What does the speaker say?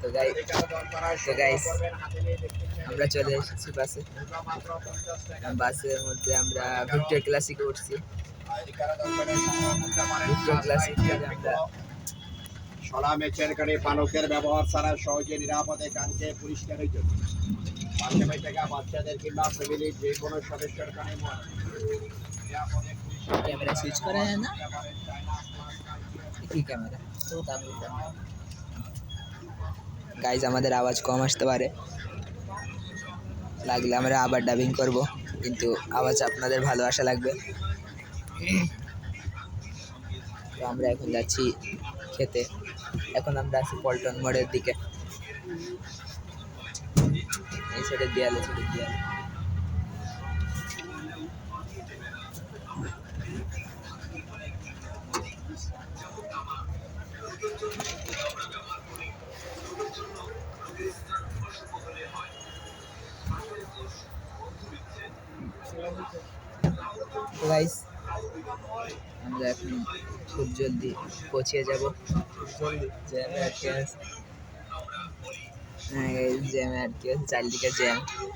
তো গাইস আমরা চলে এসেছি বাসে। বাসের মধ্যে আমরা ভিক্টোর ক্লাসিকে উঠছি। ভিক্টোর ক্লাসিক থেকে আমরা সলা মেচের গাড়ি পালকের ব্যবহার ছাড়া সহজে নিরাপদে কানকে পরিষ্কারের জন্য বাচ্চাবাই থেকে বাচ্চাদের কিংবা ফ্যামিলির যে কোনো সদস্যের কানে ক্যামেরা সুইচ করা যায় না, কি ক্যামেরা তো গাইজ আমাদের আওয়াজ কম আসতে পারে, লাগলে আমরা আবার ডাবিং করব, কিন্তু আওয়াজ আপনাদের ভালো আসা লাগবে। তো আমরা এখন যাচ্ছি খেতে। এখন আমরা আছি পল্টন মোড়ের দিকে। এই সাইডের দেয়ালে তো গাইস আমরা এখন খুব জলদি পৌঁছে যাব। জ্যামে আটকে আছে, চারিদিকে জ্যাম।